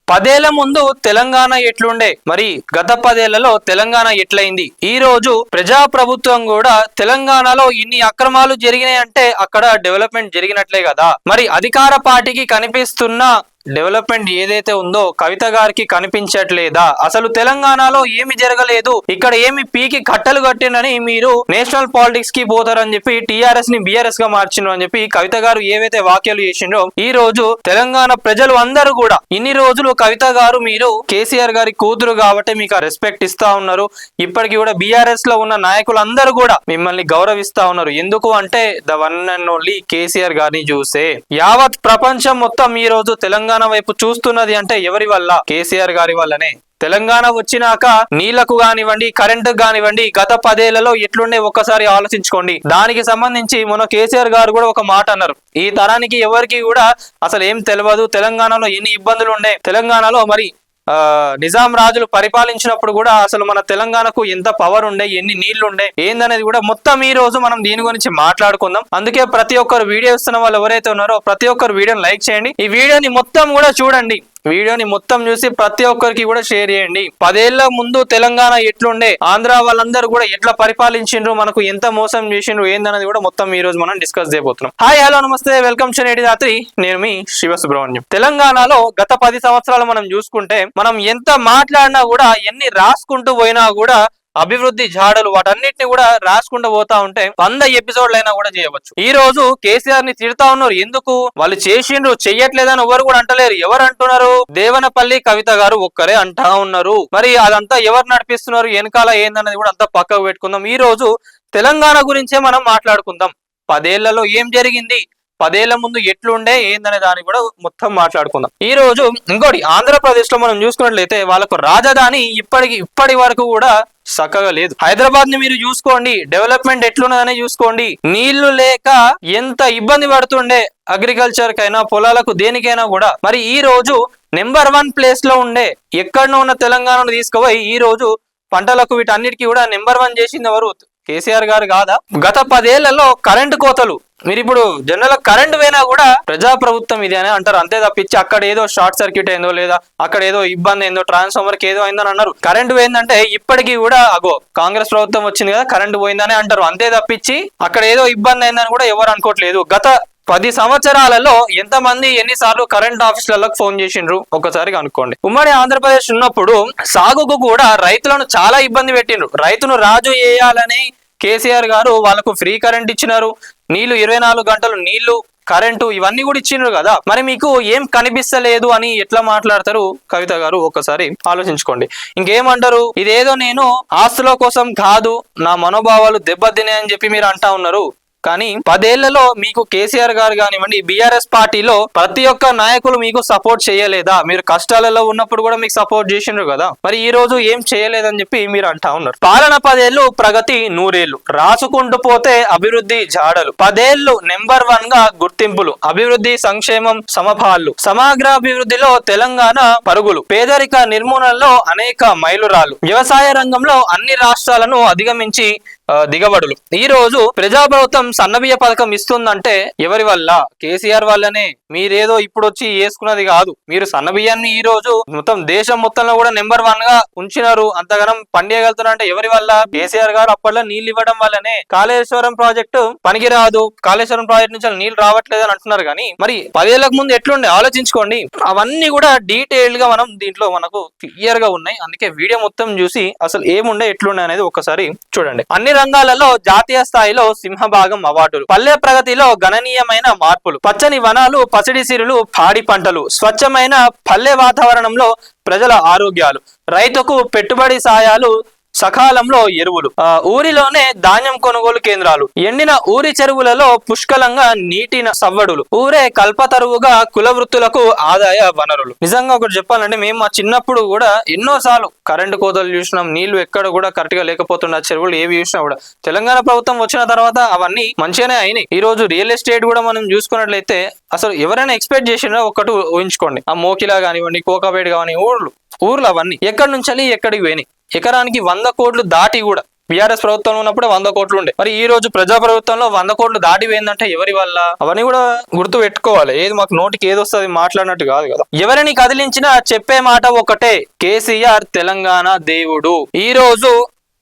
10 ఏళ్ల ముందు తెలంగాణ ఎట్లుండే, మరి గత 10 ఏళ్లలో తెలంగాణ ఎట్లయింది? ఈ రోజు ప్రజా ప్రభుత్వం కూడా తెలంగాణలో ఇన్ని అక్రమాలు జరిగినాయంటే అక్కడ డెవలప్మెంట్ జరిగినట్లే కదా. మరి అధికార పార్టీకి కనిపిస్తున్న డెవలప్మెంట్ ఏదైతే ఉందో కవిత గారికి కనిపించట్లేదా? అసలు తెలంగాణలో ఏమి జరగలేదు, ఇక్కడ ఏమి పీకి కట్టలు కట్టినని మీరు నేషనల్ పాలిటిక్స్ కి పోతారని చెప్పి టీఆర్ఎస్ ని బీఆర్ఎస్ గా మార్చిండ్రు అని చెప్పి కవిత గారు ఏవైతే వ్యాఖ్యలు చేసిండ్రో ఈ రోజు తెలంగాణ ప్రజలు అందరూ కూడా ఇన్ని రోజులు కవిత గారు మీరు కేసీఆర్ గారి కూతురు కాబట్టి మీకు ఆ రెస్పెక్ట్ ఇస్తా ఉన్నారు. ఇప్పటికీ కూడా బీఆర్ఎస్ లో ఉన్న నాయకులు అందరూ కూడా మిమ్మల్ని గౌరవిస్తా ఉన్నారు. ఎందుకు అంటే the one and only KCR గారిని చూసే యావత్ ప్రపంచం మొత్తం ఈ రోజు తెలంగాణ వైపు చూస్తున్నది అంటే ఎవరి వల్ల? కేసీఆర్ గారి వల్లనే. తెలంగాణ వచ్చినాక నీళ్లకు కానివ్వండి, కరెంటు కానివ్వండి, గత 10 ఏళ్లలో ఎట్లుండే ఒక్కసారి ఆలోచించుకోండి. దానికి సంబంధించి మొన్న కేసీఆర్ గారు కూడా ఒక మాట అన్నారు, ఈ తరానికి ఎవరికి కూడా అసలు ఏం తెలియదు, తెలంగాణలో ఎన్ని ఇబ్బందులు ఉండే, తెలంగాణలో మరి నిజాం రాజులు పరిపాలించినప్పుడు కూడా అసలు మన తెలంగాణకు ఎంత పవర్ ఉండే, ఎన్ని నీళ్లు ఉండే ఏందనేది కూడా మొత్తం ఈ రోజు మనం దీని గురించి మాట్లాడుకుందాం. అందుకే ప్రతి ఒక్కరు వీడియో ఇస్తున్న వాళ్ళు ఎవరైతే ఉన్నారో ప్రతి ఒక్కరు వీడియోని లైక్ చేయండి, ఈ వీడియోని మొత్తం కూడా చూడండి, వీడియోని మొత్తం చూసి ప్రతి ఒక్కరికి కూడా షేర్ చేయండి. 10 ఏళ్ల ముందు తెలంగాణ ఎట్లుండే, ఆంధ్ర వాళ్ళందరూ కూడా ఎట్లా పరిపాలించిండ్రు, మనకు ఎంత మోసం చేసిండ్రు ఏందనేది కూడా మొత్తం ఈ రోజు మనం డిస్కస్ చేయబోతున్నాం. హాయ్, హలో, నమస్తే, వెల్కమ్ టు నేటి రాత్రి. నేను మీ శివసుబ్రహ్మణ్యం. తెలంగాణలో గత 10 సంవత్సరాలు మనం చూసుకుంటే మనం ఎంత మాట్లాడినా కూడా, ఎన్ని రాసుకుంటూ పోయినా కూడా అభివృద్ధి జాడలు వాటన్నిటిని కూడా రాసుకుంటూ పోతా ఉంటే 100 ఎపిసోడ్లు అయినా కూడా చేయవచ్చు. ఈ రోజు కేసీఆర్ ని తిడతా ఉన్నారు, ఎందుకు వాళ్ళు చేసిండ్రు చెయ్యట్లేదని ఎవరు కూడా అంటలేరు. ఎవరు అంటున్నారు? దేవనపల్లి కవిత గారు ఒక్కరే అంటా ఉన్నారు. మరి అదంతా ఎవరు నడిపిస్తున్నారు, వెనకాల ఏందన్నది కూడా అంతా పక్కకు పెట్టుకుందాం. ఈ రోజు తెలంగాణ గురించే మనం మాట్లాడుకుందాం. 10 ఏళ్లలో ఏం జరిగింది, 10 ఏళ్ల ముందు ఎట్లుండే ఏందనే దాన్ని కూడా మొత్తం మాట్లాడుకుందాం. ఈ రోజు ఇంకోటి, ఆంధ్రప్రదేశ్ లో మనం చూసుకున్నట్లయితే వాళ్ళకు రాజధాని ఇప్పటి వరకు కూడా చక్కగా లేదు. హైదరాబాద్ ని మీరు చూసుకోండి, డెవలప్మెంట్ ఎట్లున్నదనే చూసుకోండి. నీళ్లు లేక ఎంత ఇబ్బంది పడుతుండే అగ్రికల్చర్ కైనా, పొలాలకు, దేనికైనా కూడా. మరి ఈ రోజు నెంబర్ 1 ప్లేస్ లో ఉండే ఎక్కడనో ఉన్న తెలంగాణను తీసుకుపోయి ఈ రోజు పంటలకు వీటన్నిటికీ కూడా నెంబర్ 1 చేసింది ఎవరు? కేసీఆర్ గారు కాదా? గత 10 ఏళ్లలో కరెంటు కోతలు, మీరు ఇప్పుడు జనరల్ కరెంట్ పోయినా కూడా ప్రజా ప్రభుత్వం ఇది అని అంటారు, అంతే తప్పించి అక్కడ ఏదో షార్ట్ సర్క్యూట్ అయిందో, లేదా అక్కడ ఏదో ఇబ్బంది అయిందో, ట్రాన్స్ఫార్మర్ కి ఏదో అయిందని అన్నారు. కరెంట్ పోయిందంటే ఇప్పటికీ కూడా అగో కాంగ్రెస్ ప్రభుత్వం వచ్చింది కదా కరెంట్ పోయిందని అంటారు, అంతే తప్పించి అక్కడ ఏదో ఇబ్బంది అయిందని కూడా ఎవరు అనుకోవట్లేదు. గత 10 సంవత్సరాలలో ఎంతమంది ఎన్నిసార్లు కరెంట్ ఆఫీసులకు ఫోన్ చేసిండ్రు ఒకసారి అనుకోండి. ఉమ్మడి ఆంధ్రప్రదేశ్ ఉన్నప్పుడు సాగుకు కూడా రైతులను చాలా ఇబ్బంది పెట్టిండ్రు. రైతును రాజు చేయాలని కేసీఆర్ గారు వాళ్ళకు ఫ్రీ కరెంట్ ఇచ్చినారు, నీళ్లు 24 గంటలు నీళ్లు, కరెంటు ఇవన్నీ కూడా ఇచ్చిండ్రు కదా. మరి మీకు ఏం కనిపిస్తలేదు అని ఎట్లా మాట్లాడతారు కవిత గారు? ఒక్కసారి ఆలోచించుకోండి. ఇంకేమంటారు, ఇదేదో నేను ఆస్తుల కోసం కాదు, నా మనోభావాలు దెబ్బతిన్నాయని చెప్పి మీరు అంటా ఉన్నారు. కానీ 10 ఏళ్లలో మీకు కేసీఆర్ గారు కానివ్వండి, బీఆర్ఎస్ పార్టీలో ప్రతి ఒక్క నాయకులు మీకు సపోర్ట్ చేయలేదా? మీరు కష్టాలలో ఉన్నప్పుడు కూడా మీకు సపోర్ట్ చేసిండ్రు కదా. మరి ఈ రోజు ఏం చేయలేదని చెప్పి మీరు అంటా ఉన్నారు. పాలన 10 ఏళ్లు, ప్రగతి 100 ఏళ్లు, రాసుకుంటూ పోతే అభివృద్ధి జాడలు. 10 ఏళ్లు నెంబర్ 1 గా గుర్తింపులు, అభివృద్ధి, సంక్షేమం, సమపాళ్లు, సమగ్ర అభివృద్ధిలో తెలంగాణ పరుగులు, పేదరిక నిర్మూలనలో అనేక మైలురాళ్లు, వ్యవసాయ రంగంలో అన్ని రాష్ట్రాలను అధిగమించి దిగబడులు. ఈ రోజు ప్రజాప్రభుత్వం సన్నబియ్య పథకం ఇస్తుందంటే ఎవరి వల్ల? కేసీఆర్ వల్లనే. మీరేదో ఇప్పుడు వచ్చి వేసుకున్నది కాదు. మీరు సన్నబియ్యాన్ని ఈ రోజు మొత్తం దేశం మొత్తంలో కూడా నెంబర్ 1 గా ఉంచినారు. అంతగానం పండియగలుగుతున్నారు అంటే ఎవరి వల్ల? కేసీఆర్ గారు అప్పట్లో నీళ్లు ఇవ్వడం వల్లనే. కాళేశ్వరం ప్రాజెక్టు పనికిరాదు, కాళేశ్వరం ప్రాజెక్ట్ నుంచి నీళ్లు రావట్లేదు అని అంటున్నారు. కానీ మరి 10 ఏళ్లకు ముందు ఎట్లుండే ఆలోచించుకోండి. అవన్నీ కూడా డీటెయిల్డ్ గా మనం దీంట్లో మనకు క్లియర్ గా ఉన్నాయి. అందుకే వీడియో మొత్తం చూసి అసలు ఏముండే ఎట్లుండే అనేది ఒకసారి చూడండి. అన్ని రంగాలలో జాతీయ స్థాయిలో సింహభాగం అవార్డులు, పల్లె ప్రగతిలో గణనీయమైన మార్పులు, పచ్చని వనాలు, పసిడి సిరులు, పాడి పంటలు, స్వచ్ఛమైన పల్లె వాతావరణంలో ప్రజల ఆరోగ్యాలు, రైతుకు పెట్టుబడి సాయాలు, సకాలంలో ఎరువులు, ఊరిలోనే ధాన్యం కొనుగోలు కేంద్రాలు, ఎండిన ఊరి చెరువులలో పుష్కలంగా నీటి సవ్వడులు, ఊరే కల్పతరువుగా కుల వృత్తులకు ఆదాయ వనరులు. నిజంగా ఒకటి చెప్పాలంటే మేము మా చిన్నప్పుడు కూడా ఎన్నోసార్లు కరెంటు కోతలు చూసినాం, నీళ్లు ఎక్కడ కూడా కరెక్ట్ గా లేకపోతున్న చెరువులు ఏవి చూసినా కూడా. తెలంగాణ ప్రభుత్వం వచ్చిన తర్వాత అవన్నీ మంచిగానే అయినాయి. ఈ రోజు రియల్ ఎస్టేట్ కూడా మనం చూసుకున్నట్లయితే అసలు ఎవరైనా ఎక్స్పెక్ట్ చేసినా ఒకటి ఊహించుకోండి, ఆ మోకిలా కానివ్వండి, కోకాపేట కాని ఊర్లు అవన్నీ ఎక్కడి నుంచి ఎక్కడికి పోయినాయి. ఎకరానికి 100 కోట్లు దాటి కూడా బీఆర్ఎస్ ప్రభుత్వంలో ఉన్నప్పుడు 100 కోట్లు ఉండే. మరి ఈ రోజు ప్రజా ప్రభుత్వంలో 100 కోట్లు దాటిపోయిందంటే ఎవరి వల్ల? అవన్నీ కూడా గుర్తు పెట్టుకోవాలి. ఏది మాకు నోటికి ఏది వస్తుంది మాట్లాడినట్టు కాదు కదా. ఎవరిని కదిలించినా చెప్పే మాట ఒకటే, కేసీఆర్ తెలంగాణ దేవుడు. ఈ రోజు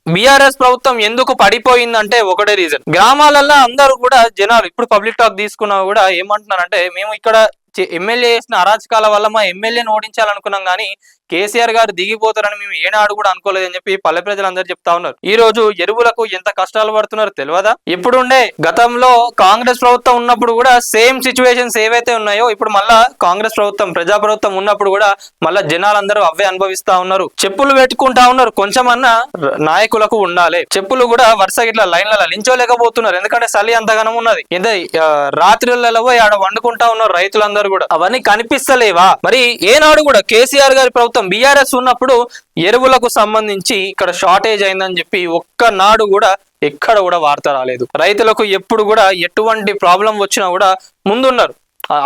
బీఆర్ఎస్ ప్రభుత్వం ఎందుకు పడిపోయిందంటే ఒకటే రీజన్. గ్రామాలలో అందరూ కూడా జనాలు ఇప్పుడు పబ్లిక్ టాక్ తీసుకున్నా కూడా ఏమంటున్నారంటే, మేము ఇక్కడ ఎమ్మెల్యే చేసిన అరాచకాల వల్ల మా ఎమ్మెల్యేని ఓడించాలనుకున్నాం కానీ కేసీఆర్ గారు దిగిపోతారని మేము ఏనాడు కూడా అనుకోలేదని చెప్పి పల్లె ప్రజలందరూ చెప్తా ఉన్నారు. ఈ రోజు ఎరువులకు ఎంత కష్టాలు పడుతున్నారు తెలియదా? ఇప్పుడుండే గతంలో కాంగ్రెస్ ప్రభుత్వం ఉన్నప్పుడు కూడా సేమ్ సిచ్యువేషన్స్ ఏవైతే ఉన్నాయో ఇప్పుడు మళ్ళా కాంగ్రెస్ ప్రభుత్వం ప్రజా ప్రభుత్వం ఉన్నప్పుడు కూడా మళ్ళా జనాలందరూ అవే అనుభవిస్తా ఉన్నారు. చెప్పులు పెట్టుకుంటా ఉన్నారు. కొంచెమన్నా నాయకులకు ఉండాలి. చెప్పులు కూడా వరుసగా ఇట్లా లైన్లలో లించోలేకపోతున్నారు. ఎందుకంటే చలి అంతగానం ఉన్నది. ఎంత రాత్రులలో పోయి ఆడ వండుకుంటా ఉన్నారు రైతులందరూ కూడా. అవన్నీ కనిపిస్తలేవా? మరి ఏనాడు కూడా కేసీఆర్ గారి ప్రభుత్వం బీఆర్ఎస్ ఉన్నప్పుడు ఎరువులకు సంబంధించి ఇక్కడ షార్టేజ్ అయిందని చెప్పి ఒక్కనాడు కూడా ఎక్కడ కూడా వార్త రాలేదు. రైతులకు ఎప్పుడు కూడా ఎటువంటి ప్రాబ్లం వచ్చినా కూడా ముందున్నారు.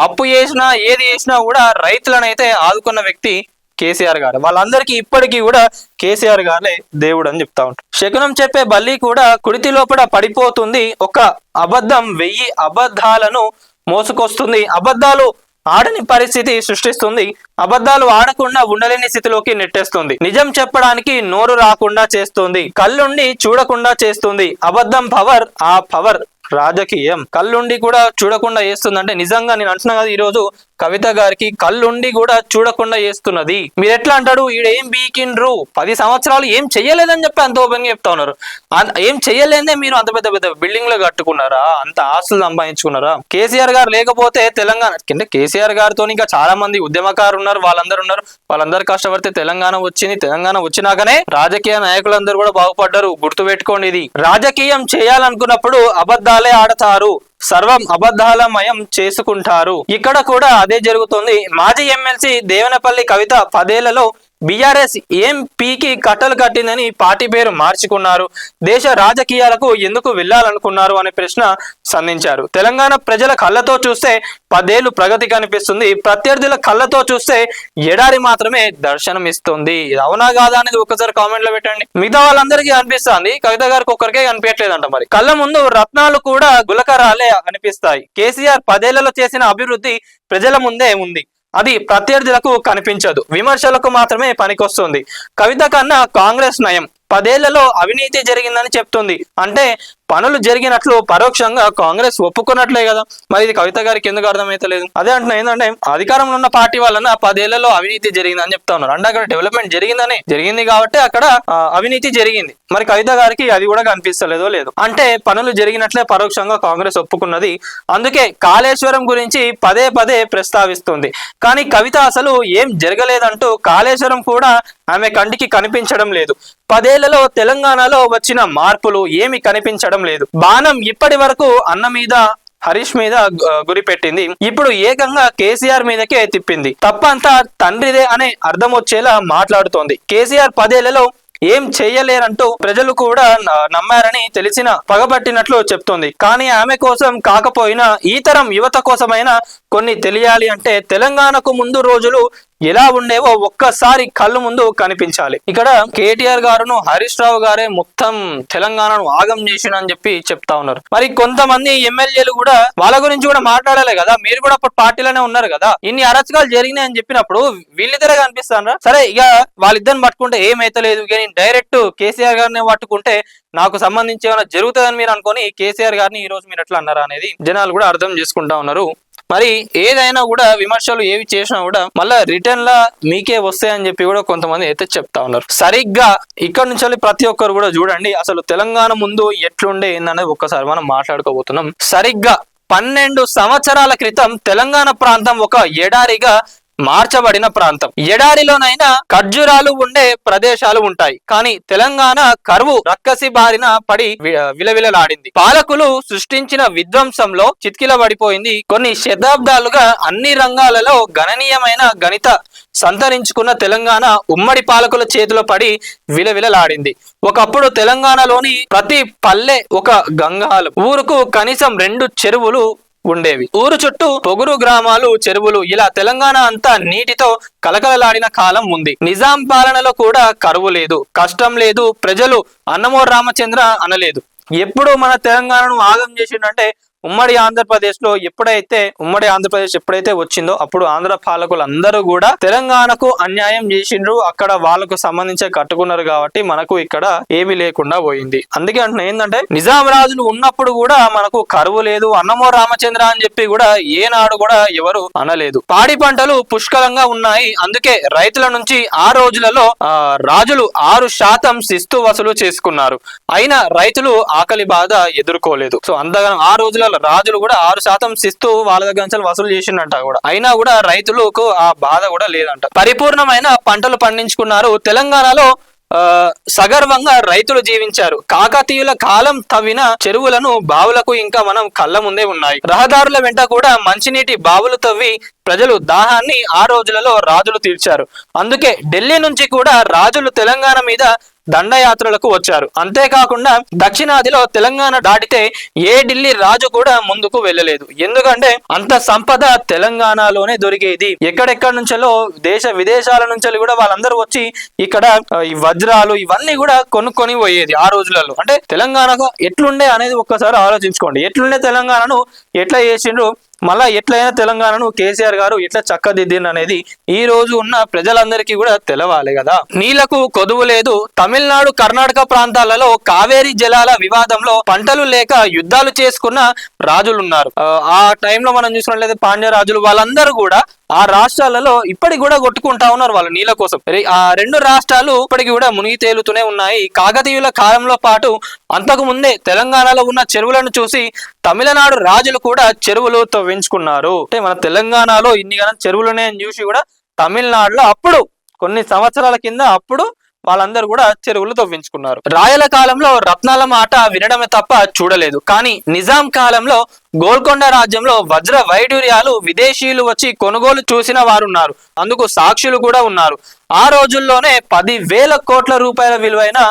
అప్పు చేసినా ఏది చేసినా కూడా రైతులనైతే ఆదుకున్న వ్యక్తి కేసీఆర్ గారు. వాళ్ళందరికీ ఇప్పటికీ కూడా కేసీఆర్ గారే దేవుడు అని చెప్తా ఉంటారు. శకునం చెప్పే బల్లి కూడా కుడితి లోపల పడిపోతుంది. ఒక అబద్ధం 1000 అబద్ధాలను మోసుకొస్తుంది. అబద్ధాలు ఆడని పరిస్థితి సృష్టిస్తుంది. అబద్ధాలు ఆడకుండా ఉండలేని స్థితిలోకి నెట్టేస్తుంది. నిజం చెప్పడానికి నోరు రాకుండా చేస్తుంది. కళ్ళుండి చూడకుండా చేస్తుంది. అబద్ధం పవర్, ఆ పవర్ రాజకీయం. కళ్ళుండి కూడా చూడకుండా చేస్తుందంటే నిజంగా నేను అంటున్నా కదా, ఈ రోజు కవిత గారికి కళ్ళుండి కూడా చూడకుండా చేస్తున్నది. మీరు ఎట్లా అంటాడు, ఈడేం బీకిండ్రు 10 సంవత్సరాలు ఏం చెయ్యలేదని చెప్పి అంత ఓపెన్ గా చెప్తా ఉన్నారు. ఏం చెయ్యలేదే మీరు అంత పెద్ద పెద్ద బిల్డింగ్లు కట్టుకున్నారా, అంత ఆస్తులు సంపాదించుకున్నారా? కేసీఆర్ గారు లేకపోతే తెలంగాణ అంటే కేసీఆర్ గారితో ఇంకా చాలా మంది ఉద్యమకారులు ఉన్నారు, వాళ్ళందరూ కష్టపడితే తెలంగాణ వచ్చింది. తెలంగాణ వచ్చినాకనే రాజకీయ నాయకులందరూ కూడా బాగుపడ్డారు. గుర్తు పెట్టుకోండి. ఇది రాజకీయం చేయాలనుకున్నప్పుడు అబద్ధాలే ఆడతారు, సర్వం అబద్ధాలమయం చేసుకుంటారు. ఇక్కడ కూడా అదే జరుగుతుంది. మాజీ ఎమ్మెల్సీ దేవనపల్లి కవిత 10 ఏళ్లలో బీఆర్ఎస్ ఏం పీకి కట్టలు కట్టిందని పార్టీ పేరు మార్చుకున్నారు. దేశ రాజకీయాలకు ఎందుకు వెళ్లాలనుకున్నారు అనే ప్రశ్న సంధించారు. తెలంగాణ ప్రజల కళ్ళతో చూస్తే 10 ఏళ్లు ప్రగతి కనిపిస్తుంది. ప్రత్యర్థుల కళ్ళతో చూస్తే ఎడారి మాత్రమే దర్శనం ఇస్తుంది. ఇది అవునా కాదా అనేది ఒకసారి కామెంట్ లో పెట్టండి. మిగతా వాళ్ళందరికీ అనిపిస్తుంది, కవిత గారికి ఒక్కరికే కనిపించట్లేదంట. మరి కళ్ళ ముందు రత్నాలు కూడా గులకరాలే అనిపిస్తాయి. కేసీఆర్ 10 ఏళ్లలో చేసిన అభివృద్ధి ప్రజల ముందే ఉంది. అది ప్రత్యర్థులకు కనిపించదు, విమర్శలకు మాత్రమే పనికొస్తుంది. కవిత కన్నా కాంగ్రెస్ నయం. 10 ఏళ్లలో అవినీతి జరిగిందని చెప్తుంది. అంటే పనులు జరిగినట్లు పరోక్షంగా కాంగ్రెస్ ఒప్పుకున్నట్లే కదా. మరి ఇది కవిత గారికి ఎందుకు అర్థమైతలేదు? అదే అంటున్నా, ఏంటంటే అధికారంలో ఉన్న పార్టీ వలన 10 ఏళ్లలో అవినీతి జరిగిందని చెప్తా ఉన్నారు. అంటే అక్కడ డెవలప్మెంట్ జరిగింది కాబట్టి అక్కడ అవినీతి జరిగింది. మరి కవిత గారికి అది కూడా కనిపిస్తలేదో లేదు. అంటే పనులు జరిగినట్లే పరోక్షంగా కాంగ్రెస్ ఒప్పుకున్నది. అందుకే కాళేశ్వరం గురించి పదే పదే ప్రస్తావిస్తుంది. కానీ కవిత అసలు ఏం జరగలేదంటూ కాళేశ్వరం కూడా ఆమె కంటికి కనిపించడం లేదు. 10 ఏళ్లలో తెలంగాణలో వచ్చిన మార్పులు ఏమి కనిపించడం లేదు. బాణం ఇప్పటి వరకు అన్న మీద హరీష్ మీద గురి పెట్టింది. ఇప్పుడు ఏకంగా కేసీఆర్ మీదకే తిప్పింది. తప్పంతా తండ్రిదే అనే అర్థం వచ్చేలా మాట్లాడుతోంది. కేసీఆర్ 10 ఏళ్లలో ఏం చెయ్యలేరంటూ ప్రజలు కూడా నమ్మారని తెలిసిన పగబట్టినట్లు చెప్తోంది. కానీ ఆమె కోసం కాకపోయినా ఈ తరం యువత కోసమైనా కొన్ని తెలియాలి అంటే తెలంగాణకు ముందు రోజులు ఎలా ఉండేవో ఒక్కసారి కళ్ళు ముందు కనిపించాలి. ఇక్కడ కేటీఆర్ గారును హరీష్ రావు గారే మొత్తం తెలంగాణను ఆగం చేసిన అని చెప్పి చెప్తా ఉన్నారు. మరి కొంతమంది ఎమ్మెల్యేలు కూడా వాళ్ళ గురించి కూడా మాట్లాడాలి కదా. మీరు కూడా అప్పుడు పార్టీలోనే ఉన్నారు కదా. ఇన్ని అరాచకాలు జరిగినాయి అని చెప్పినప్పుడు వీళ్ళిద్దరే కనిపిస్తారా? సరే, ఇక వాళ్ళిద్దరిని పట్టుకుంటే ఏమైతలేదు, ఇక నేను డైరెక్ట్ కేసీఆర్ గారిని పట్టుకుంటే నాకు సంబంధించి ఏమైనా జరుగుతుందని మీరు అనుకొని కేసీఆర్ గారిని ఈ రోజు మీరు ఎట్లా అన్నారా అనేది జనాలు కూడా అర్థం చేసుకుంటా ఉన్నారు. మరి ఏదైనా కూడా విమర్శలు ఏవి చేసినా కూడా మళ్ళా రిటర్న్ లా మీకే వస్తాయని చెప్పి కూడా కొంతమంది అయితే చెప్తా ఉన్నారు. సరిగ్గా ఇక్కడ నుంచి ప్రతి ఒక్కరు కూడా చూడండి, అసలు తెలంగాణ ముందు ఎట్లుండే ఏందనేది ఒక్కసారి మనం మాట్లాడుకోబోతున్నాం. సరిగ్గా 12 సంవత్సరాల క్రితం తెలంగాణ ప్రాంతం ఒక ఎడారిగా మార్చబడిన ప్రాంతం. ఎడారిలోనైనా ఖర్జూరాలు ఉండే ప్రదేశాలు ఉంటాయి, కానీ తెలంగాణ కరువు రక్కసి బారిన పడి విలవిలలాడింది. పాలకులు సృష్టించిన విధ్వంసంలో చిత్కిలబడిపోయింది. కొన్ని శతాబ్దాలుగా అన్ని రంగాలలో గణనీయమైన గణిత సంతరించుకున్న తెలంగాణ ఉమ్మడి పాలకుల చేతిలో పడి విలవిలలాడింది. ఒకప్పుడు తెలంగాణలోని ప్రతి పల్లె ఒక గంగాలం, ఊరుకు కనీసం 2 చెరువులు ఉండేవి. ఊరు చుట్టూ పొగురు గ్రామాలు, చెరువులు, ఇలా తెలంగాణ అంతా నీటితో కలకలలాడిన కాలం ఉంది. నిజాం పాలనలో కూడా కరువు లేదు, కష్టం లేదు, ప్రజలు అన్నమో రామచంద్ర అనలేదు. ఎప్పుడు మన తెలంగాణను ఆగం చేసిండంటే ఉమ్మడి ఆంధ్రప్రదేశ్ ఎప్పుడైతే వచ్చిందో అప్పుడు ఆంధ్ర పాలకులు అందరూ కూడా తెలంగాణకు అన్యాయం చేసిండ్రు. అక్కడ వాళ్ళకు సంబంధించి కట్టుకున్నారు కాబట్టి మనకు ఇక్కడ ఏమీ లేకుండా పోయింది. అందుకే అంటున్నా ఏంటంటే నిజాం రాజులు ఉన్నప్పుడు కూడా మనకు కరువు లేదు, అన్నమో రామచంద్ర అని చెప్పి కూడా ఏనాడు కూడా ఎవరు అనలేదు. పాడి పంటలు పుష్కలంగా ఉన్నాయి. అందుకే రైతుల నుంచి ఆ రోజులలో రాజులు 6% శిస్తు వసూలు చేసుకున్నారు. అయినా రైతులు ఆకలి బాధ ఎదుర్కోలేదు. సో అంతగా ఆ రోజులలో రాజులు కూడా 6% శిస్తు వాళ్ళ దగ్గర నుంచి వసూలు చేసిండంట కూడా, అయినా కూడా రైతులకు ఆ బాధ కూడా లేదంట. పరిపూర్ణమైన పంటలు పండించుకున్నారు. తెలంగాణలో సగర్వంగా రైతులు జీవించారు. కాకతీయుల కాలం తవ్విన చెరువులను, బావులకు ఇంకా మనం కళ్ళ ముందే ఉన్నాయి. రహదారుల వెంట కూడా మంచినీటి బావులు తవ్వి ప్రజలు దాహాన్ని ఆ రోజులలో రాజులు తీర్చారు. అందుకే ఢిల్లీ నుంచి కూడా రాజులు తెలంగాణ మీద దండయాత్రలకు వచ్చారు. అంతేకాకుండా దక్షిణాదిలో తెలంగాణ దాటితే ఏ ఢిల్లీ రాజు కూడా ముందుకు వెళ్ళలేదు. ఎందుకంటే అంత సంపద తెలంగాణలోనే దొరికేది. ఎక్కడెక్కడి నుంచో దేశ విదేశాల నుంచి కూడా వాళ్ళందరూ వచ్చి ఇక్కడ ఈ వజ్రాలు ఇవన్నీ కూడా కొనుక్కొని పోయేది ఆ రోజులలో. అంటే తెలంగాణకు ఎట్లుండే అనేది ఒక్కసారి ఆలోచించుకోండి. ఎట్లుండే తెలంగాణను ఎట్లా చేసిండ్రు, మళ్ళా ఎట్లయినా తెలంగాణను కేసీఆర్ గారు ఎట్లా చక్కదిద్దిండ్రు అనేది ఈ రోజు ఉన్న ప్రజలందరికీ కూడా తెలవాలి కదా. నీళ్లకు కొదువు లేదు. తమిళనాడు, కర్ణాటక ప్రాంతాలలో కావేరీ జలాల వివాదంలో పంటలు లేక యుద్ధాలు చేసుకున్న రాజులున్నారు. ఆ టైంలో మనం చూసినట్లయితే పాండ్య రాజులు వాళ్ళందరూ కూడా ఆ రాష్ట్రాలలో ఇప్పటికి కూడా కొట్టుకుంటా ఉన్నారు వాళ్ళ నీళ్ళ కోసం. ఆ 2 రాష్ట్రాలు ఇప్పటికి కూడా మునిగి తేలుతూనే ఉన్నాయి. కాకతీయుల కాలంలో పాటు అంతకు ముందే తెలంగాణలో ఉన్న చెరువులను చూసి తమిళనాడు రాజులు కూడా చెరువులు తవ్వించుకున్నారు. అంటే మన తెలంగాణలో ఇన్ని గణం చెరువులునే అని చూసి కూడా తమిళనాడులో అప్పుడు కొన్ని సంవత్సరాల కింద అప్పుడు వాళ్ళందరూ కూడా చెరువులు తవ్వించుకున్నారు. రాయల కాలంలో రత్నాల మాట వినడమే తప్ప చూడలేదు. కానీ నిజాం కాలంలో గోల్కొండ రాజ్యంలో వజ్ర వైడూర్యాలు విదేశీయులు వచ్చి కొనుగోలు చూసిన వారున్నారు. అందుకు సాక్షులు కూడా ఉన్నారు. ఆ రోజుల్లోనే 10,000 కోట్ల రూపాయల విలువైన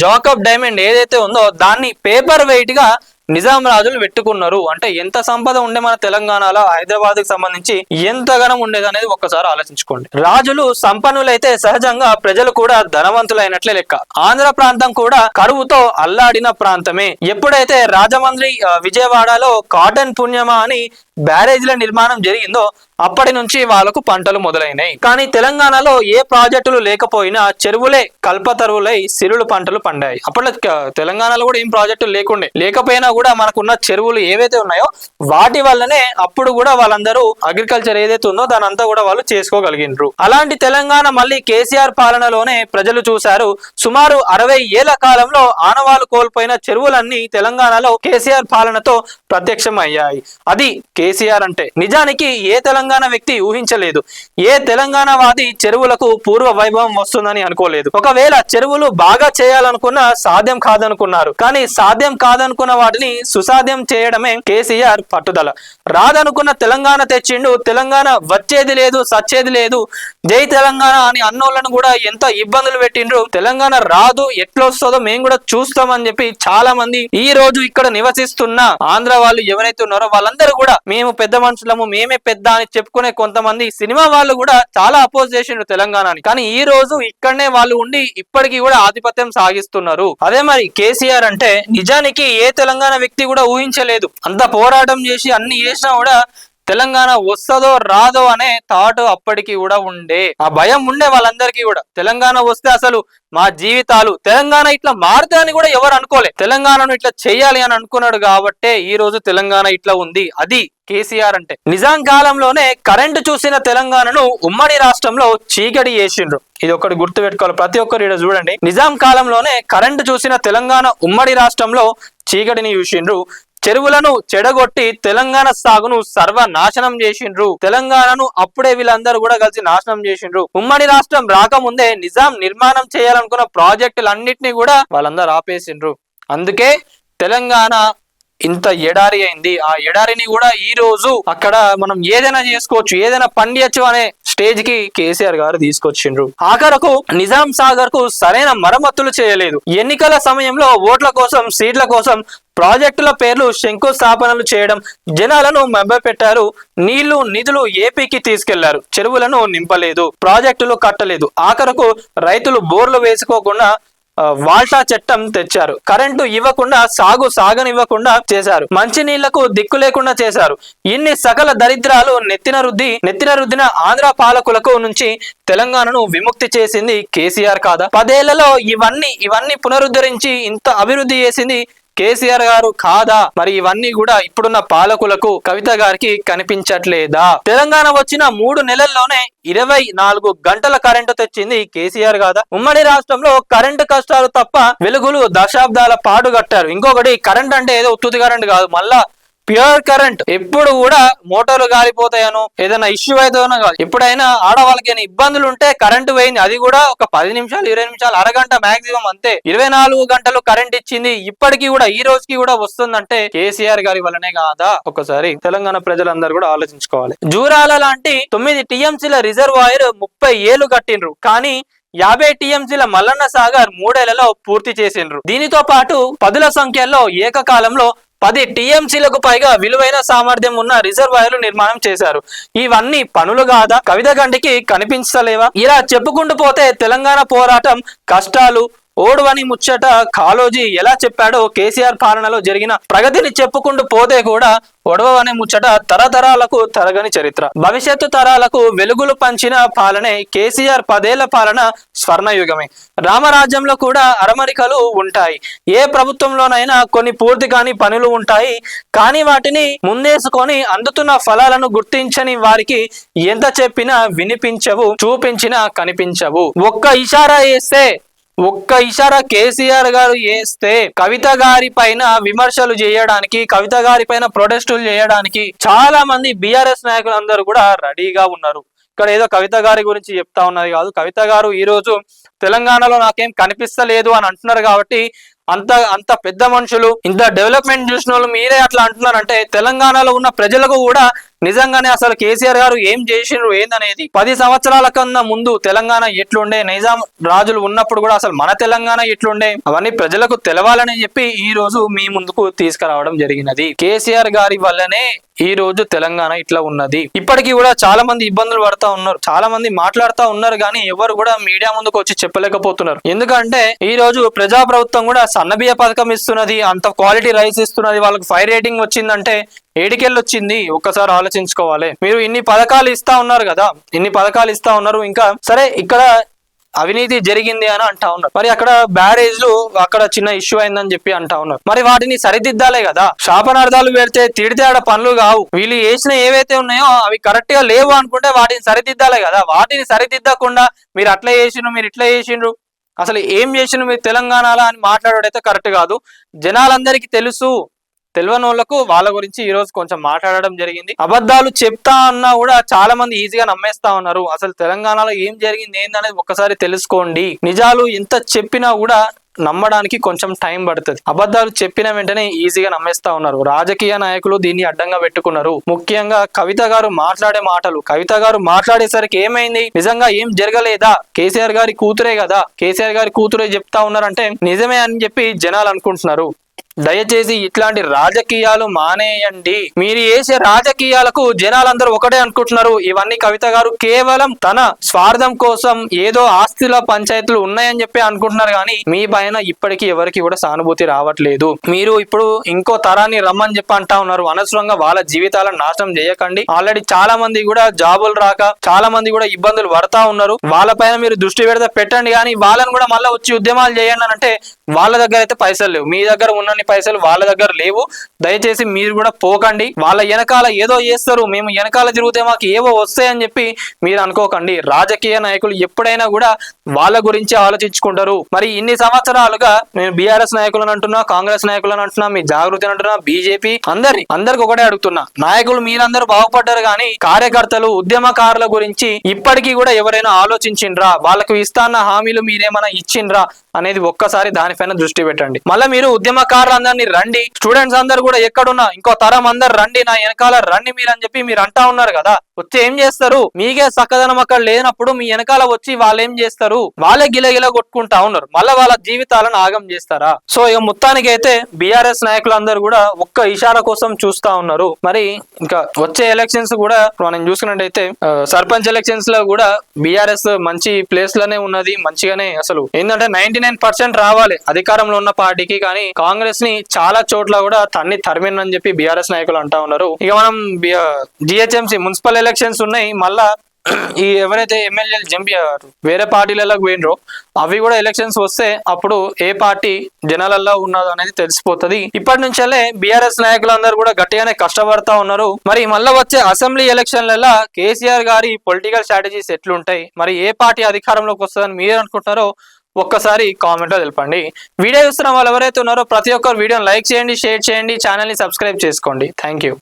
జాకబ్ డైమండ్ ఏదైతే ఉందో దాన్ని పేపర్ వెయిట్ గా నిజాం రాజులు పెట్టుకున్నారు. అంటే ఎంత సంపద ఉండే మన తెలంగాణలో, హైదరాబాద్ కి సంబంధించి ఎంతగానం ఉండేది అనేది ఒక్కసారి ఆలోచించుకోండి. రాజులు సంపన్నులైతే సహజంగా ప్రజలు కూడా ధనవంతులైనట్లే లెక్క. ఆంధ్ర ప్రాంతం కూడా కరువుతో అల్లాడిన ప్రాంతమే. ఎప్పుడైతే రాజమండ్రి, విజయవాడలో కాటన్ పుణ్యమా అని బ్యారేజీల నిర్మాణం జరిగిందో అప్పటి నుంచి వాళ్ళకు పంటలు మొదలైనాయి. కానీ తెలంగాణలో ఏ ప్రాజెక్టులు లేకపోయినా చెరువులే కల్పతరువులై సిరులు పంటలు పండాయి. అప్పట్లో తెలంగాణలో కూడా ఏం ప్రాజెక్టులు లేకపోయినా కూడా మనకున్న చెరువులు ఏవైతే ఉన్నాయో వాటి వల్లనే అప్పుడు కూడా వాళ్ళందరూ అగ్రికల్చర్ ఏదైతే ఉందో దాని అంతా కూడా వాళ్ళు చేసుకోగలిగినరు. అలాంటి తెలంగాణ మళ్ళీ కేసీఆర్ పాలనలోనే ప్రజలు చూశారు. సుమారు 60 ఏళ్ల కాలంలో ఆనవాలు కోల్పోయిన చెరువులన్నీ తెలంగాణలో కేసీఆర్ పాలనతో ప్రత్యక్షం అయ్యాయి. అది కేసీఆర్ అంటే. నిజానికి ఏ తెలంగాణ వ్యక్తి ఊహించలేదు. ఏ తెలంగాణ వాది చెరువులకు పూర్వ వైభవం వస్తుందని అనుకోలేదు. ఒకవేళ చెరువులు బాగా చేయాలనుకున్నా సాధ్యం కాదనుకున్నారు. కానీ సాధ్యం కాదనుకున్న వాటిని సుసాధ్యం చేయడమే కేసీఆర్ పట్టుదల. రాదనుకున్న తెలంగాణ తెచ్చిండు. తెలంగాణ వచ్చేది లేదు, సచ్చేది లేదు, జై తెలంగాణ అని అన్నోళ్ళను కూడా ఎంత ఇబ్బందులు పెట్టిండ్రు. తెలంగాణ రాదు, ఎట్లొస్తుందో మేము కూడా చూస్తామని చెప్పి చాలా మంది ఈ రోజు ఇక్కడ నివసిస్తున్న ఆంధ్ర వాళ్ళు ఎవరైతే ఉన్నారో వాళ్ళందరూ కూడా మేము పెద్ద మనుషులము, మేమే పెద్ద అని చెప్పుకునే కొంతమంది సినిమా వాళ్ళు కూడా చాలా అపోజ్ చేసిండ్రు తెలంగాణని. కానీ ఈ రోజు ఇక్కడనే వాళ్ళు ఉండి ఇప్పటికీ కూడా ఆధిపత్యం సాగిస్తున్నారు. అదే మరి కేసీఆర్ అంటే నిజానికి ఏ తెలంగాణ వ్యక్తి కూడా ఊహించలేదు. అంత పోరాటం చేసి అన్ని చేసినా కూడా తెలంగాణ వస్తుందో రాదో అనే థాట్ అప్పటికి కూడా ఉండే. ఆ భయం ఉండే వాళ్ళందరికీ కూడా. తెలంగాణ వస్తే అసలు మా జీవితాలు తెలంగాణ ఇట్లా మారుతాయని కూడా ఎవరు అనుకోలే. తెలంగాణను ఇట్లా చేయాలి అని అనుకున్నాడు కాబట్టే ఈ రోజు తెలంగాణ ఇట్లా ఉంది. అది కేసీఆర్ అంటే. నిజాం కాలంలోనే కరెంటు చూసిన తెలంగాణను ఉమ్మడి రాష్ట్రంలో చీకటి చేసిండ్రు. ఇది ఒకటి గుర్తు పెట్టుకోవాలి ప్రతి ఒక్కరు ఇక్కడ చూడండి. నిజాం కాలంలోనే కరెంటు చూసిన తెలంగాణ ఉమ్మడి రాష్ట్రంలో చీకటిని చూసిండ్రు. చెరువులను చెడగొట్టి తెలంగాణ సాగును సర్వనాశనం చేసిండ్రు. తెలంగాణను అప్పుడే వీళ్ళందరూ కూడా కలిసి నాశనం చేసిండ్రు. ఉమ్మడి రాష్ట్రం రాకముందే నిజాం నిర్మాణం చేయాలనుకున్న ప్రాజెక్టులన్నిటినీ కూడా వాళ్ళందరూ ఆపేసిండ్రు. అందుకే తెలంగాణ ఇంత ఎడారి అయింది. ఆ ఎడారిని కూడా ఈ రోజు అక్కడ మనం ఏదైనా చేసుకోవచ్చు, ఏదైనా పండియచ్చు అనే స్టేజ్ కి కేసీఆర్ గారు తీసుకొచ్చిండ్రు. ఆఖరకు నిజాం సాగర్ కు సరైన మరమ్మతులు చేయలేదు. ఎన్నికల సమయంలో ఓట్ల కోసం, సీట్ల కోసం ప్రాజెక్టుల పేర్లు శంకుస్థాపనలు చేయడం, జనాలను మభ్యపెట్టారు. నీళ్లు, నిధులు ఏపీకి తీసుకెళ్లారు, చెరువులను నింపలేదు, ప్రాజెక్టులు కట్టలేదు. ఆఖరకు రైతులు బోర్లు వేసుకోకుండా వాల్టా చట్టం తెచ్చారు. కరెంటు ఇవ్వకుండా సాగనివ్వకుండా చేశారు. మంచినీళ్లకు దిక్కు లేకుండా చేశారు. ఇన్ని సకల దరిద్రాలు నెత్తిన రుద్దిన ఆంధ్ర పాలకులకు నుంచి తెలంగాణను విముక్తి చేసింది కేసీఆర్ కాదా? 10 ఏళ్లలో ఇవన్నీ పునరుద్ధరించి ఇంత అభివృద్ధి చేసింది కేసీఆర్ గారు కాదా? మరి ఇవన్నీ కూడా ఇప్పుడున్న పాలకులకు, కవిత గారికి కనిపించట్లేదా? తెలంగాణ వచ్చిన 3 నెలల్లోనే 24 గంటల కరెంటు తెచ్చింది కేసీఆర్ కాదా? ఉమ్మడి రాష్ట్రంలో కరెంటు కష్టాలు తప్ప వెలుగులు దశాబ్దాల పాటు కట్టారు. ఇంకొకటి, కరెంట్ అంటే ఏదో ఉత్తుతి కరెంట్ కాదు, మళ్ళా ప్యూర్ కరెంట్. ఎప్పుడు కూడా మోటార్లు గాలిపోతాయనో, ఏదైనా ఇష్యూ అవుతాయనో కాదు. ఎప్పుడైనా ఆడవాళ్ళకి ఇబ్బందులు ఉంటే కరెంటు పోయింది, అది కూడా ఒక 10 నిమిషాలు, 20 నిమిషాలు, అరగంట మాక్సిమం, అంతే. 24 గంటలు కరెంట్ ఇచ్చింది. ఇప్పటికీ కూడా, ఈ రోజుకి కూడా వస్తుందంటే కేసీఆర్ గారి వల్లనే కాదా? ఒకసారి తెలంగాణ ప్రజలందరూ కూడా ఆలోచించుకోవాలి. జూరాల లాంటి 9 టీఎంసీల రిజర్వాయర్ 30 ఏళ్లు కట్టిండ్రు, కానీ 50 టీఎంసీల మల్లన్న సాగర్ 3 ఏళ్లలో పూర్తి చేసిండ్రు. దీనితో పాటు పదుల సంఖ్యలో ఏకకాలంలో 10 టీఎంసీలకు పైగా విలువైన సామర్థ్యం ఉన్న రిజర్వాయర్లు నిర్మాణం చేశారు. ఇవన్నీ పనులు కాదా? కవిత గంటికి కనిపించలేవా? ఇలా చెప్పుకుంటూ పోతే తెలంగాణ పోరాటం కష్టాలు, ఓడువని ముచ్చట కాళోజీ ఎలా చెప్పాడో, కేసీఆర్ పాలనలో జరిగిన ప్రగతిని చెప్పుకుంటూ పోతే కూడా ఒడవనే ముచ్చట తరతరాలకు తరగని చరిత్ర. భవిష్యత్తు తరాలకు వెలుగులు పంచిన పాలనే కేసీఆర్ 10 ఏళ్ల పాలన స్వర్ణయుగమే. రామరాజ్యంలో కూడా అరమరికలు ఉంటాయి. ఏ ప్రభుత్వంలోనైనా కొన్ని పూర్తి కాని పనులు ఉంటాయి. కానీ వాటిని ముందేసుకొని అందుతున్న ఫలాలను గుర్తించని వారికి ఎంత చెప్పినా వినిపించవు, చూపించినా కనిపించవు. ఒక్క ఇషారా కేసీఆర్ గారు వేస్తే కవిత గారి పైన విమర్శలు చేయడానికి, కవిత గారి పైన ప్రొటెస్టులు చేయడానికి చాలా మంది బీఆర్ఎస్ నాయకులు అందరూ కూడా రెడీగా ఉన్నారు. ఇక్కడ ఏదో కవిత గారి గురించి చెప్తా ఉన్నది కాదు. కవిత గారు ఈ రోజు తెలంగాణలో నాకేం కనిపిస్తలేదు అని అంటున్నారు కాబట్టి, అంత పెద్ద మనుషులు, ఇంత డెవలప్మెంట్ చూసిన వాళ్ళు మీరే అట్లా అంటున్నారంటే తెలంగాణలో ఉన్న ప్రజలకు కూడా నిజంగానే అసలు కేసీఆర్ గారు ఏం చేసిండ్రు ఏందనేది, 10 సంవత్సరాల కన్నా ముందు తెలంగాణ ఎట్లుండే, నిజాం రాజులు ఉన్నప్పుడు కూడా అసలు మన తెలంగాణ ఎట్లుండే, అవన్నీ ప్రజలకు తెలవాలని చెప్పి ఈ రోజు మీ ముందుకు తీసుకురావడం జరిగినది. కేసీఆర్ గారి వల్లనే ఈ రోజు తెలంగాణ ఇట్లా ఉన్నది. ఇప్పటికీ కూడా చాలా మంది ఇబ్బందులు పడతా ఉన్నారు, చాలా మంది మాట్లాడుతూ ఉన్నారు, కానీ ఎవరు కూడా మీడియా ముందుకు వచ్చి చెప్పలేకపోతున్నారు. ఎందుకంటే ఈ రోజు ప్రజాప్రభుత్వం కూడా సన్నబియ్య పథకం ఇస్తున్నది, అంత క్వాలిటీ రైస్ ఇస్తున్నది, వాళ్ళకి 5 రేటింగ్ వచ్చిందంటే ఏడికెళ్ళి వచ్చింది ఒక్కసారి ఆలోచించుకోవాలి. మీరు ఇన్ని పథకాలు ఇస్తా ఉన్నారు కదా, ఇన్ని పథకాలు ఇస్తా ఉన్నారు, ఇంకా సరే ఇక్కడ అవినీతి జరిగింది అని అంటా ఉన్నారు. మరి అక్కడ బ్యారేజ్లు అక్కడ చిన్న ఇష్యూ అయిందని చెప్పి అంటా ఉన్నారు. మరి వాటిని సరిదిద్దాలే కదా. శాపనార్థాలు పెడితే తిడితే ఆడ పనులు కావు. వీళ్ళు వేసిన ఏవైతే ఉన్నాయో అవి కరెక్ట్ గా లేవు అనుకుంటే వాటిని సరిదిద్దాలే కదా. వాటిని సరిదిద్దకుండా మీరు అట్లా చేసిండ్రు, మీరు ఇట్లా చేసిండ్రు, అసలు ఏం చేసిండ్రు మీరు తెలంగాణలో అని మాట్లాడేదైతే కరెక్ట్ కాదు. జనాలందరికీ తెలుసు, తెలియని వాళ్ళకు వాళ్ళ గురించి ఈ రోజు కొంచెం మాట్లాడడం జరిగింది. అబద్ధాలు చెప్తా అన్నా కూడా చాలా మంది ఈజీగా నమ్మేస్తా ఉన్నారు. అసలు తెలంగాణలో ఏం జరిగింది ఏందనేది ఒక్కసారి తెలుసుకోండి. నిజాలు ఎంత చెప్పినా కూడా నమ్మడానికి కొంచెం టైం పడుతుంది. అబద్ధాలు చెప్పిన వెంటనే ఈజీగా నమ్మేస్తా ఉన్నారు. రాజకీయ నాయకులు దీన్ని అడ్డంగా పెట్టుకున్నారు. ముఖ్యంగా కవిత గారు మాట్లాడే మాటలు, కవిత గారు మాట్లాడేసరికి ఏమైంది, నిజంగా ఏం జరగలేదా, కేసీఆర్ గారి కూతురే కదా, కేసీఆర్ గారి కూతురే చెప్తా ఉన్నారంటే నిజమే అని చెప్పి జనాలు అనుకుంటున్నారు. దయచేసి ఇట్లాంటి రాజకీయాలు మానేయండి. మీరు చేసే రాజకీయాలకు జనాలందరూ ఒకటే అనుకుంటున్నారు. ఇవన్నీ కవిత గారు కేవలం తన స్వార్థం కోసం ఏదో ఆస్తుల పంచాయతీలు ఉన్నాయని చెప్పి అనుకుంటున్నారు, కానీ మీ పైన ఇప్పటికీ ఎవరికి కూడా సానుభూతి రావట్లేదు. మీరు ఇప్పుడు ఇంకో తరాన్ని రమ్మని చెప్పి అంటా ఉన్నారు. అనవసరంగా వాళ్ళ జీవితాలను నాశనం చేయకండి. ఆల్రెడీ చాలా మంది కూడా జాబులు రాక చాలా మంది కూడా ఇబ్బందులు పడతా ఉన్నారు. వాళ్ళపైన మీరు దృష్టి పెడితే పెట్టండి, కానీ వాళ్ళని కూడా మళ్ళీ వచ్చి ఉద్యమాలు చేయండి అని అంటే వాళ్ళ దగ్గర అయితే పైసలు లేవు. మీ దగ్గర ఉన్న పైసలు వాళ్ళ దగ్గర లేవు. దయచేసి మీరు కూడా పోకండి. వాళ్ళ వెనకాల ఏదో చేస్తారు, మేము వెనకాల తిరిగితే మాకు ఏవో వస్తాయని చెప్పి మీరు అనుకోకండి. రాజకీయ నాయకులు ఎప్పుడైనా కూడా వాళ్ళ గురించి ఆలోచించుకుంటారు. మరి ఇన్ని సంవత్సరాలుగా నేను బీఆర్ఎస్ నాయకులను అంటున్నా, కాంగ్రెస్ నాయకులను అంటున్నా, మీ జాగృతి అంటున్నా, బీజేపీ అందరికి ఒకటే అడుగుతున్నా, నాయకులు మీరందరూ బాగుపడ్డారు, కానీ కార్యకర్తలు ఉద్యమకారుల గురించి ఇప్పటికీ కూడా ఎవరైనా ఆలోచించిండ్రా, వాళ్ళకు ఇస్తాన్న హామీలు మీరేమైనా ఇచ్చిండ్రా అనేది ఒక్కసారి దానిపైన దృష్టి పెట్టండి. మళ్ళీ మీరు ఉద్యమకారులందరినీ రండి, స్టూడెంట్స్ అందరు కూడా ఎక్కడున్నా ఇంకో తరం అందరు రండి, నా వెనకాల రండి మీరు అని చెప్పి మీరు అంటా ఉన్నారు కదా. వచ్చి ఏం చేస్తారు? మీకే చక్కదనం అక్కడ లేనప్పుడు మీ వెనకాల వచ్చి వాళ్ళు ఏం చేస్తారు? వాళ్ళే గిలగిల కొట్టుకుంటా ఉన్నారు, మళ్ళీ వాళ్ళ జీవితాలను ఆగం చేస్తారా? సో ఇక మొత్తానికి అయితే బీఆర్ఎస్ నాయకులందరూ కూడా ఒక్క ఇషారా కోసం చూస్తా ఉన్నారు. మరి ఇంకా వచ్చే ఎలక్షన్స్ కూడా మనం చూసుకున్నట్టయితే సర్పంచ్ ఎలక్షన్స్ లో కూడా బీఆర్ఎస్ మంచి ప్లేస్ లోనే ఉన్నది. మంచిగానే అసలు ఏంటంటే 99% రావాలి అధికారంలో ఉన్న పార్టీకి, కానీ కాంగ్రెస్ ని చాలా చోట్ల కూడా తరిమిందని చెప్పి బీఆర్ఎస్ నాయకులు అంటా ఉన్నారు. ఇక మనం జిహెచ్ఎంసీ మున్సిపల్ ఎలక్షన్స్ ఉన్నాయి. మళ్ళా ఈ ఎవరైతే ఎమ్మెల్యేలు జంపి వేరే పార్టీలకు పోయినరో అవి కూడా ఎలక్షన్స్ వస్తే అప్పుడు ఏ పార్టీ జనాలలో ఉన్నది అనేది తెలిసిపోతుంది. ఇప్పటి నుంచే బీఆర్ఎస్ నాయకులందరూ కూడా గట్టిగానే కష్టపడతా ఉన్నారు. మరి మళ్ళీ వచ్చే అసెంబ్లీ ఎలక్షన్లలో కేసీఆర్ గారి పొలిటికల్ స్ట్రాటజీస్ ఎట్లుంటాయి, మరి ఏ పార్టీ అధికారంలోకి వస్తుందని మీరు అనుకుంటున్నారో ఒక్కసారి కామెంట్ లో తెలపండి. వీడియో చూస్తున్న వాళ్ళు ఎవరైతే ఉన్నారో ప్రతి ఒక్కరు వీడియోని లైక్ చేయండి, షేర్ చేయండి, ఛానల్ ని సబ్స్క్రైబ్ చేసుకోండి. Thank you.